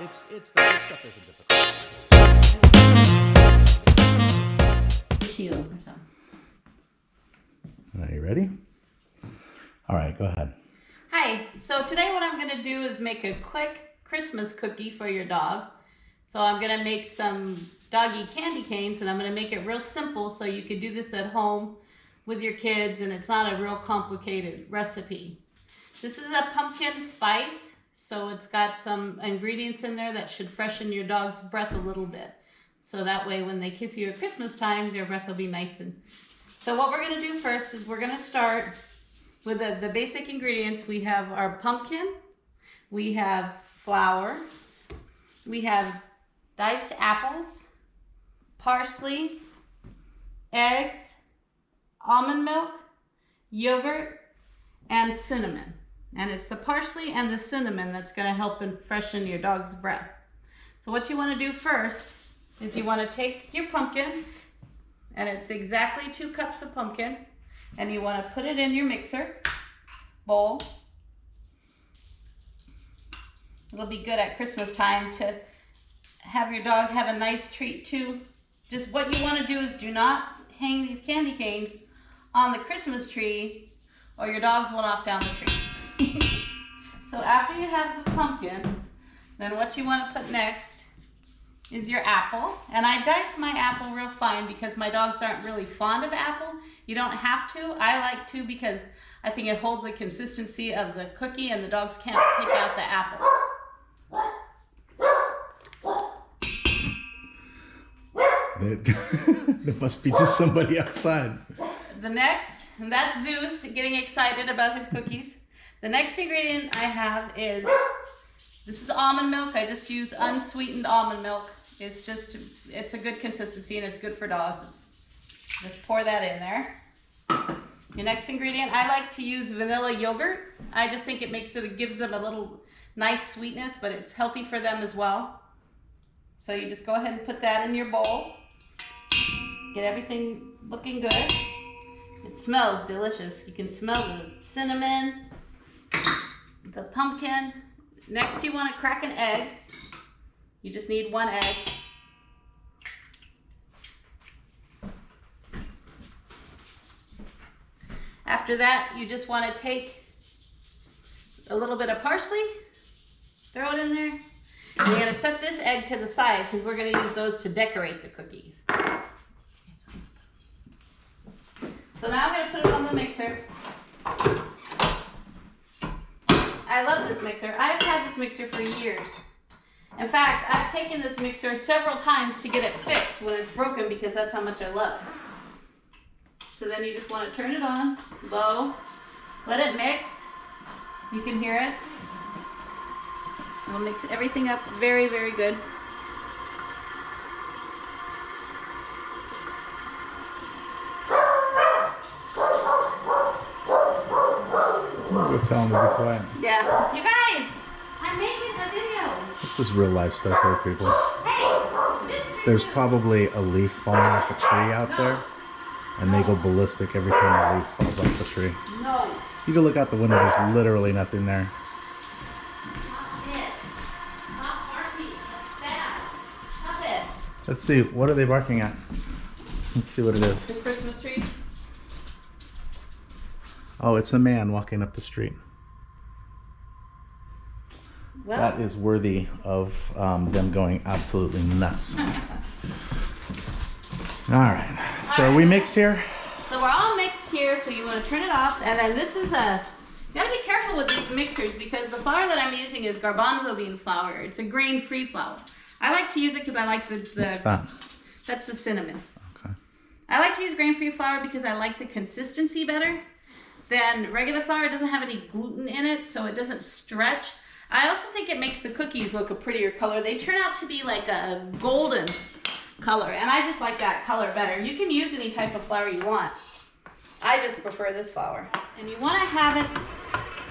It's this stuff isn't difficult. Are you ready? All right, go ahead. Hi, so today what I'm going to do is make a quick Christmas cookie for your dog. So I'm going to make some doggy candy canes, and I'm going to make it real simple so you can do this at home with your kids, and it's not a real complicated recipe. This is a pumpkin spice, so it's got some ingredients in there that should freshen your dog's breath a little bit. So that way when they kiss you at Christmas time, their breath will be nice. So what we're going to do first is we're going to start with the basic ingredients. We have our pumpkin, we have flour, we have diced apples, parsley, eggs, almond milk, yogurt, and cinnamon. And it's the parsley and the cinnamon that's going to help and freshen your dog's breath. So what you want to do first is you want to take your pumpkin, and it's exactly 2 cups of pumpkin, and you want to put it in your mixer bowl. It'll be good at Christmas time to have your dog have a nice treat too. Just what you want to do is do not hang these candy canes on the Christmas tree or your dogs will knock down the tree. So after you have the pumpkin, then what you want to put next is your apple. And I dice my apple real fine because my dogs aren't really fond of apple. You don't have to. I like to because I think it holds the consistency of the cookie and the dogs can't pick out the apple. There must be just somebody outside. The next, and that's Zeus getting excited about his cookies. The next ingredient I have is, this is almond milk. I just use unsweetened almond milk. It's a good consistency and it's good for dogs. Just pour that in there. Your next ingredient, I like to use vanilla yogurt. I just think it gives them a little nice sweetness, but it's healthy for them as well. So you just go ahead and put that in your bowl. Get everything looking good. It smells delicious. You can smell the cinnamon, the pumpkin. Next you want to crack an egg. You just need 1 egg. After that, you just want to take a little bit of parsley, throw it in there. And you're going to set this egg to the side because we're going to use those to decorate the cookies. So now I'm going to put it on the mixer. I love this mixer. I've had this mixer for years. In fact, I've taken this mixer several times to get it fixed when it's broken because that's how much I love it. So then you just want to turn it on, low, let it mix. You can hear it. It'll mix everything up very, very good. Go tell them to be quiet. Yeah. You guys, I'm making a video. This is real life stuff here, people. Hey, There's probably a leaf falling off a tree out there, and they go ballistic every time a leaf falls off the tree. No. You can look out the window, there's literally nothing there. Stop it. Stop barking. That's bad. Stop it. Let's see, what are they barking at? Let's see what it is. The Christmas tree. Oh, it's a man walking up the street. Well, That is worthy of them going absolutely nuts. All right, so are we mixed here? so we're all mixed here, so you want to turn it off. And then this is you gotta be careful with these mixers because the flour that I'm using is garbanzo bean flour. It's a grain-free flour. I like to use it because I like What's that? That's the cinnamon. Okay. I like to use grain-free flour because I like the consistency better than regular flour. It doesn't have any gluten in it, so it doesn't stretch. I also think it makes the cookies look a prettier color. They turn out to be like a golden color, and I just like that color better. You can use any type of flour you want. I just prefer this flour. And you want to have it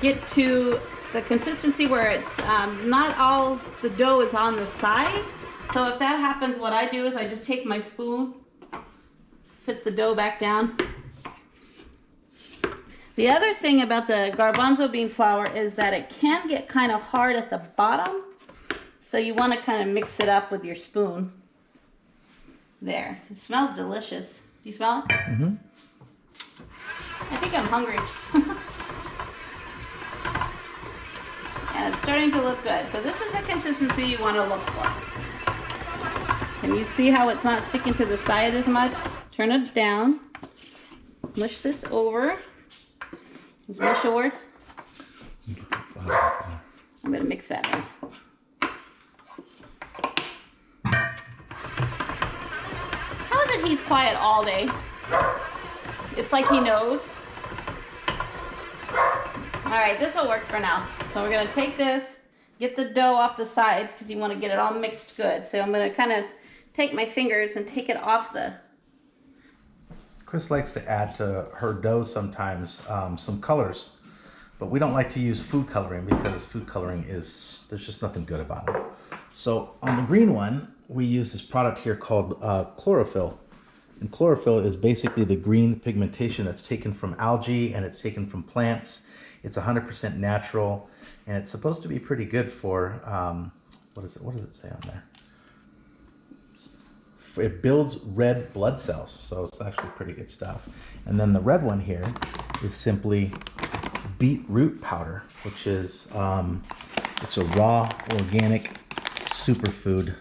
get to the consistency where it's not all the dough is on the side. So if that happens, what I do is I just take my spoon, put the dough back down. The other thing about the garbanzo bean flour is that it can get kind of hard at the bottom. So you want to kind of mix it up with your spoon. There. It smells delicious. Do you smell it? Mm-hmm. I think I'm hungry. And it's starting to look good. So this is the consistency you want to look for. Can you see how it's not sticking to the side as much? Turn it down. Mush this over. Is mush a word? I'm going to mix that in. How is it he's quiet all day? It's like he knows. All right, this will work for now. So we're going to take this, get the dough off the sides because you want to get it all mixed good. So I'm going to kind of take my fingers and take it off the... Chris likes to add to her dough sometimes some colors, but we don't like to use food coloring because food coloring is, there's just nothing good about it. So on the green one, we use this product here called chlorophyll. And chlorophyll is basically the green pigmentation that's taken from algae and it's taken from plants. It's 100% natural and it's supposed to be pretty good for, what does it say on there? It builds red blood cells, so it's actually pretty good stuff. And then the red one here is simply beetroot powder, which is it's a raw organic superfood.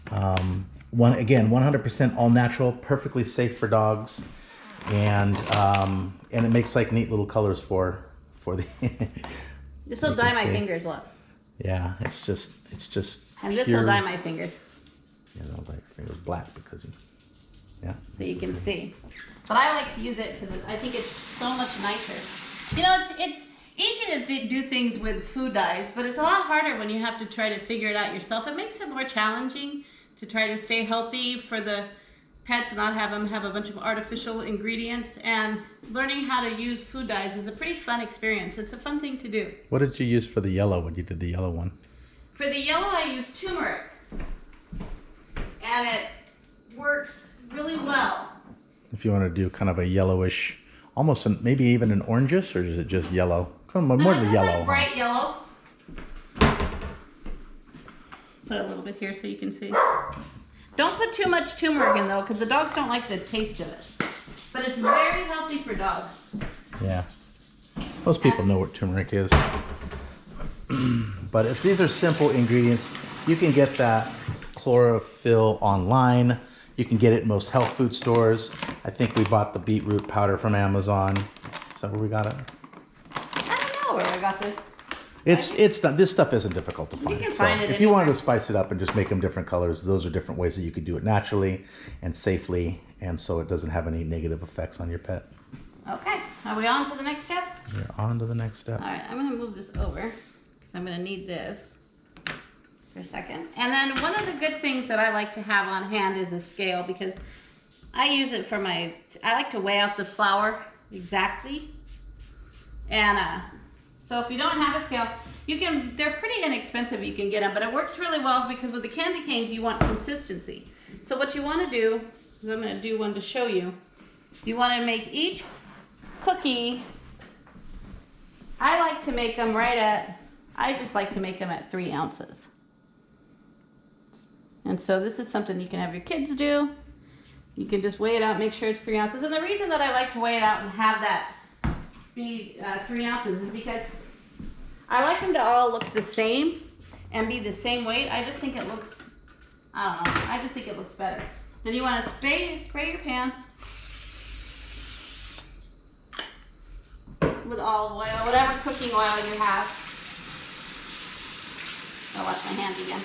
Again, 100% all natural, perfectly safe for dogs, and it makes like neat little colors for the. This will dye my fingers, look. Yeah, it's just. And this will dye my fingers. Yeah, they'll dye your fingers black because yeah. So you can see. But I like to use it because I think it's so much nicer. You know, it's easy to do things with food dyes, but it's a lot harder when you have to try to figure it out yourself. It makes it more challenging to try to stay healthy for the pets and not have them have a bunch of artificial ingredients. And learning how to use food dyes is a pretty fun experience. It's a fun thing to do. What did you use for the yellow when you did the yellow one? For the yellow, I used turmeric. And it works really well. If you want to do kind of a yellowish, almost maybe even an orangish, or is it just yellow? Come on, more the yellow. Like bright yellow. Put a little bit here so you can see. Don't put too much turmeric in though, because the dogs don't like the taste of it. But it's very healthy for dogs. Yeah. Most people know what turmeric is. But if these are simple ingredients, you can get that chlorophyll online. You can get it in most health food stores. I think we bought the beetroot powder from Amazon. Is that where we got it? I don't know where I got this. It's not, this stuff isn't difficult to find. You can find it if you wanted to spice it up and just make them different colors, those are different ways that you could do it naturally and safely, and so it doesn't have any negative effects on your pet. Okay, are we on to the next step? We're on to the next step. All right, I'm gonna move this over because I'm gonna need this for a second. And then one of the good things that I like to have on hand is a scale, because I use it for I like to weigh out the flour exactly. And so if you don't have a scale, they're pretty inexpensive, you can get them, but it works really well because with the candy canes, you want consistency. So what you want to do, is I'm going to do one to show you, you want to make each cookie, I like to make them I just like to make them at 3 ounces. And so this is something you can have your kids do. You can just weigh it out, make sure it's 3 ounces. And the reason that I like to weigh it out and have that be 3 ounces is because I like them to all look the same and be the same weight. I just think it looks, I don't know, I just think it looks better. Then you want to spray your pan with olive oil, whatever cooking oil you have. I'll wash my hands again.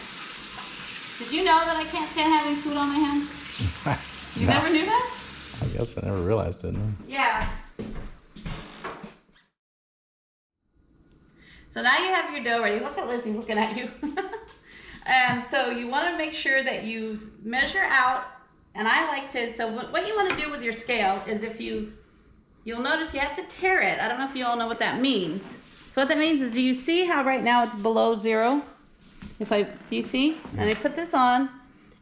Did you know that I can't stand having food on my hands? You never knew that? I guess I never realized it. No. Yeah. So now you have your dough ready. Look at Lizzie looking at you. And so you want to make sure that you measure out. And I like to, so what you want to do with your scale is you'll notice you have to tear it. I don't know if you all know what that means. So what that means is, do you see how right now it's below 0? Do you see? And I put this on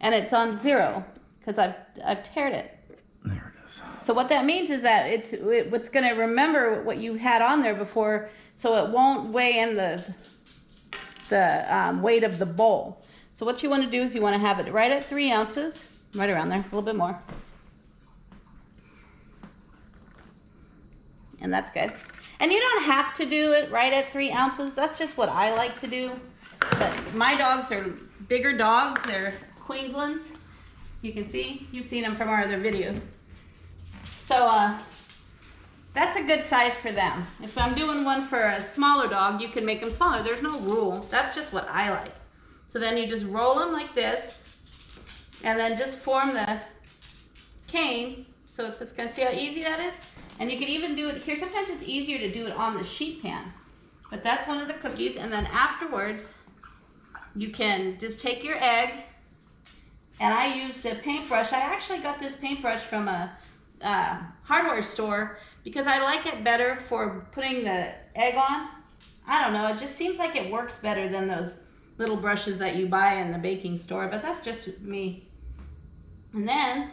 and it's on 0 because I've teared it. There it is. So what that means is that it's going to remember what you had on there before, so it won't weigh in the weight of the bowl. So what you want to do is you want to have it right at 3 ounces, right around there, a little bit more. And that's good. And you don't have to do it right at 3 ounces. That's just what I like to do. But my dogs are bigger dogs. They're Queenslands. You can see, you've seen them from our other videos. So that's a good size for them. If I'm doing one for a smaller dog, you can make them smaller. There's no rule. That's just what I like. So then you just roll them like this, and then just form the cane. So it's just gonna, see how easy that is? And you can even do it here. Sometimes it's easier to do it on the sheet pan. But that's one of the cookies. And then afterwards, you can just take your egg, and I used a paintbrush. I actually got this paintbrush from a hardware store because I like it better for putting the egg on. I don't know, it just seems like it works better than those little brushes that you buy in the baking store, but that's just me. And then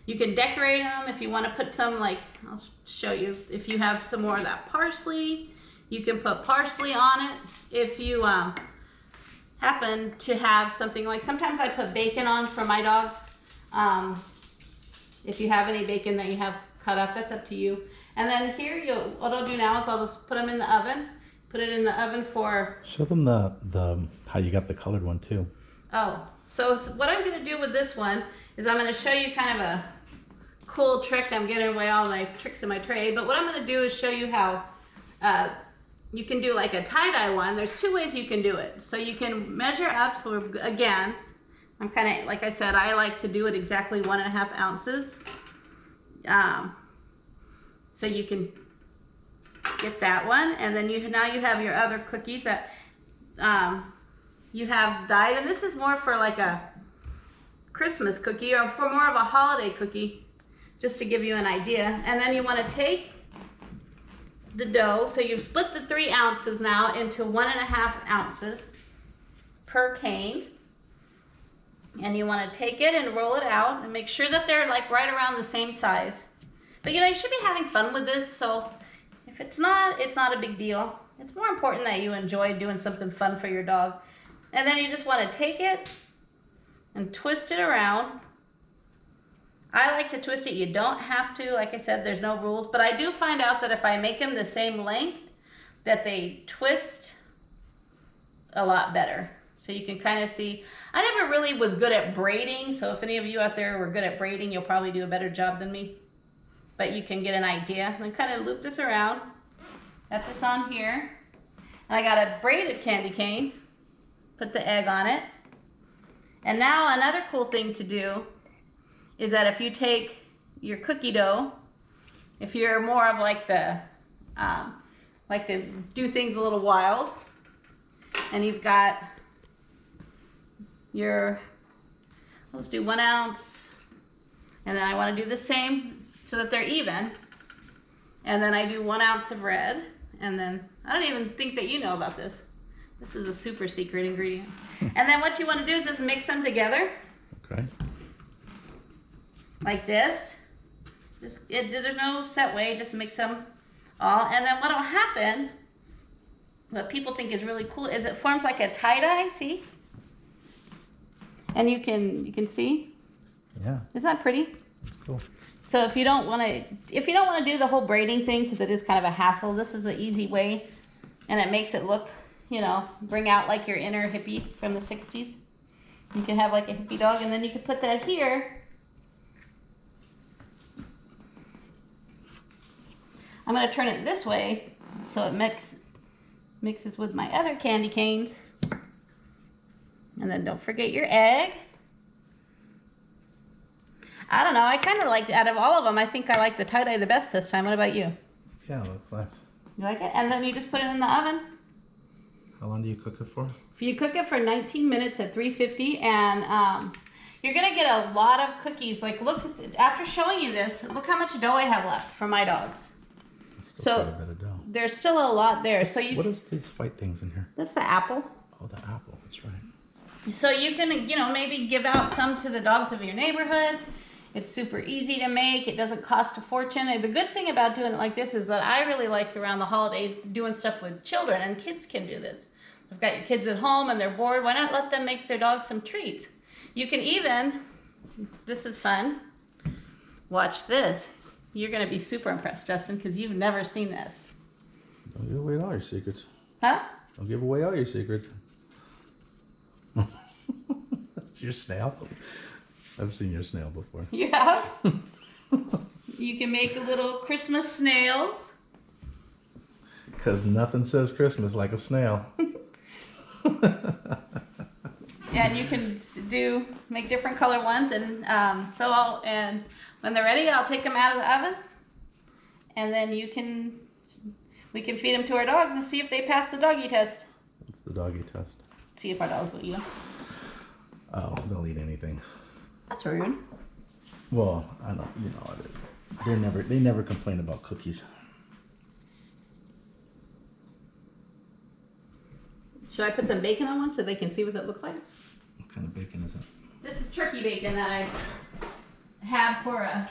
you can decorate them if you want to put some, like, I'll show you, if you have some more of that parsley, you can put parsley on it. If you happen to have something like, sometimes I put bacon on for my dogs. If you have any bacon that you have cut up, that's up to you. And then here, what I'll do now is I'll just put them in the oven. Put it in the oven for... Show them the how you got the colored one too. Oh, so what I'm going to do with this one is I'm going to show you kind of a cool trick. I'm getting away all my tricks in my tray, but what I'm going to do is show you how you can do like a tie-dye one. There's 2 ways you can do it. So you can measure up. So again, I'm kind of, like I said, I like to do it exactly 1.5 ounces. So you can get that one, and then now you have your other cookies that you have dyed, and this is more for like a Christmas cookie or for more of a holiday cookie, just to give you an idea. And then you want to take the dough, so you've split the 3 ounces now into 1.5 ounces per cane, and you want to take it and roll it out and make sure that they're like right around the same size. But you know, you should be having fun with this, so if it's not a big deal. It's more important that you enjoy doing something fun for your dog. And then you just want to take it and twist it around. I like to twist it. You don't have to. Like I said, there's no rules. But I do find out that if I make them the same length, that they twist a lot better. So you can kind of see. I never really was good at braiding. So if any of you out there were good at braiding, you'll probably do a better job than me. But you can get an idea. And then kind of loop this around. Got this on here. And I got a braided candy cane. Put the egg on it. And now another cool thing to do is that if you take your cookie dough, if you're more of like the, like to do things a little wild, and you've got your, let's do 1 ounce, and then I want to do the same so that they're even, and then I do 1 ounce of red, and then, I don't even think that you know about this. This is a super secret ingredient. And then what you want to do is just mix them together. Okay. Like this. There's no set way, just mix them all. And then what'll happen, what people think is really cool, is it forms like a tie-dye, see? And you can see? Yeah. Isn't that pretty? That's cool. So if you don't want to do the whole braiding thing, because it is kind of a hassle, this is an easy way, and it makes it look, you know, bring out like your inner hippie from the 60s. You can have like a hippie dog, and then you can put that here. I'm going to turn it this way so it mixes with my other candy canes. And then don't forget your egg. I don't know, I kind of like, out of all of them, I think I like the tie-dye the best this time. What about you? Yeah, that's nice. You like it? And then you just put it in the oven. How long do you cook it for? If you cook it for 19 minutes at 350, and you're gonna get a lot of cookies. Like, look, after showing you this, look how much dough I have left for my dogs. Still quite a bit of dough. There's still a lot there. So what is these white things in here? That's the apple. Oh, the apple. That's right. So you can, you know, maybe give out some to the dogs of your neighborhood. It's super easy to make. It doesn't cost a fortune. And the good thing about doing it like this is that I really like around the holidays doing stuff with children, and kids can do this. You've got your kids at home and they're bored. Why not let them make their dog some treats? You can even, this is fun, watch this. You're going to be super impressed, Justin, because you've never seen this. Don't give away all your secrets. Huh? Don't give away all your secrets. That's your snail. I've seen your snail before. You have? You can make little Christmas snails. Because nothing says Christmas like a snail. And you can make different color ones, and and when they're ready, I'll take them out of the oven, and then we can feed them to our dogs and see if they pass the doggy test. What's the doggy test? See if our dogs will eat them. Oh, they'll eat anything. That's rude. Well, I don't. You know it is. They never complain about cookies. Should I put some bacon on one so they can see what it looks like? What kind of bacon is it? This is turkey bacon that I have for a...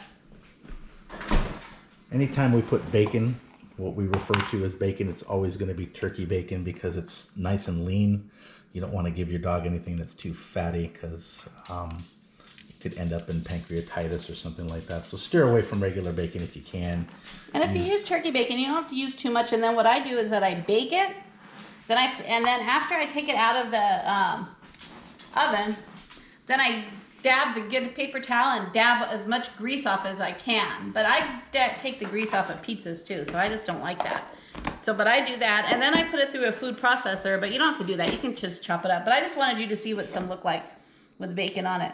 Anytime we put bacon, what we refer to as bacon, it's always going to be turkey bacon because it's nice and lean. You don't want to give your dog anything that's too fatty because it could end up in pancreatitis or something like that. So steer away from regular bacon if you can. And if you use turkey bacon, you don't have to use too much. And then what I do is that I bake it. And then after I take it out of the oven, then I get a paper towel and dab as much grease off as I can. But I take the grease off of pizzas too, so I just don't like that. But I do that, and then I put it through a food processor, but you don't have to do that. You can just chop it up. But I just wanted you to see what some look like with bacon on it.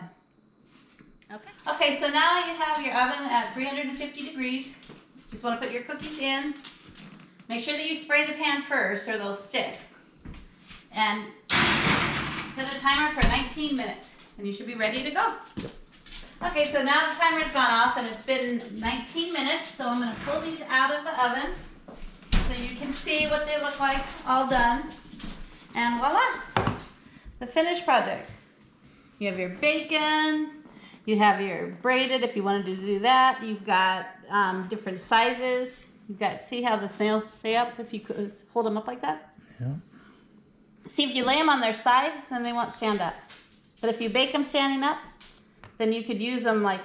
Okay, so now you have your oven at 350 degrees. Just want to put your cookies in. Make sure that you spray the pan first or they'll stick. And set a timer for 19 minutes and you should be ready to go. Okay, so now the timer's gone off and it's been 19 minutes, so I'm going to pull these out of the oven so you can see what they look like all done. And voila, the finished project. You have your bacon, you have your braided if you wanted to do that. You've got different sizes. You've got, see how the snails stay up if you could hold them up like that? Yeah. See, if you lay them on their side, then they won't stand up. But if you bake them standing up, then you could use them like,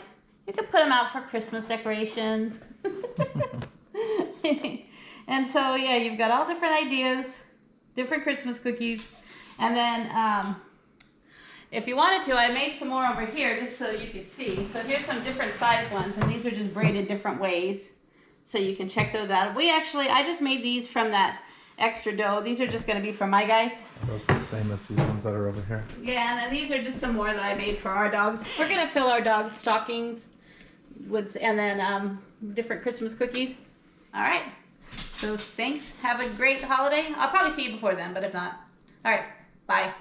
you could put them out for Christmas decorations. And so, yeah, you've got all different ideas, different Christmas cookies. And then, if you wanted to, I made some more over here just so you could see. So here's some different size ones, and these are just braided different ways. So you can check those out. I just made these from that extra dough. These are just going to be for my guys. Are those the same as these ones that are over here? Yeah, and then these are just some more that I made for our dogs. We're going to fill our dogs' stockings with, and then different Christmas cookies. All right. So thanks. Have a great holiday. I'll probably see you before then, but if not. All right. Bye.